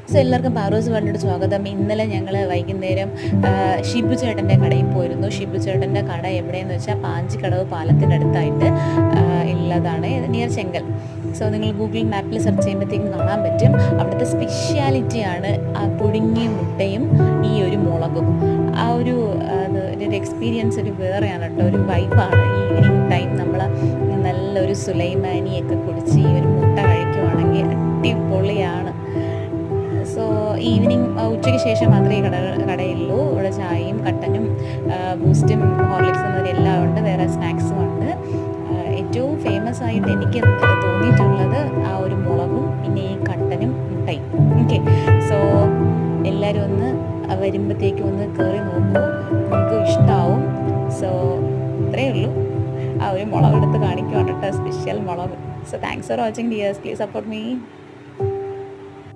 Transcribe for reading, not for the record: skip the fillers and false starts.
So എല്ലാവർക്കും പാറൂസ് വേൾഡിലോട്ട് സ്വാഗതം. ഇന്നലെ ഞങ്ങൾ വൈകുന്നേരം ഷിബു ചേട്ടൻ്റെ കടയിൽ പോയിരുന്നു. ഷിബു ചേട്ടൻ്റെ കട എവിടെയെന്ന് വെച്ചാൽ പാഞ്ചിക്കടവ് പാലത്തിൻ്റെ അടുത്തായിട്ട് ഉള്ളതാണ്, നിയർ ചെങ്കൽ. സോ നിങ്ങൾ ഗൂഗിൾ മാപ്പിൽ സെർച്ച് ചെയ്യുമ്പോഴത്തേക്കും കാണാൻ പറ്റും. അവിടുത്തെ സ്പെഷ്യാലിറ്റിയാണ് ആ പുഴുങ്ങിയ മുട്ടയും ഈ ഒരു മുളകും. ആ ഒരു എക്സ്പീരിയൻസ് ഒരു വേറെയാണ് കേട്ടോ, ഒരു വൈബാണ്. ഈവനിങ് ടൈം നമ്മൾ നല്ലൊരു സുലൈമാനിയൊക്കെ കുടിച്ച് ഈ ഒരു മുട്ട കഴിക്കുവാണെങ്കിൽ അടിപൊളിയാണ്. സോ ഈവനിങ് ഉച്ചയ്ക്ക് ശേഷം മാത്രമേ കടയുള്ളൂ. ഇവിടെ ചായയും കട്ടനും ബൂസ്റ്റും ഹോർലിക്സും എല്ലാം ഉണ്ട്, വേറെ സ്നാക്സും ഉണ്ട്. ഏറ്റവും ഫേമസ് ആയിട്ട് എനിക്ക് തോന്നിയിട്ടുള്ളത് ആ ഒരു മുളകും പിന്നെ ഈ കട്ടനും മുട്ടയും. ഓക്കെ, സോ എല്ലാവരും ഒന്ന് വരുമ്പോഴത്തേക്കും ഒന്ന് കയറി നോക്കൂ, നിങ്ങൾക്ക് ഇഷ്ടമാവും. സോ ഇത്രയേ ഉള്ളൂ. ആ ഒരു മുളകെടുത്ത് കാണിക്കുവാണ് കേട്ടോ, സ്പെഷ്യൽ മുളക്. So thanks for watching dears, please support me.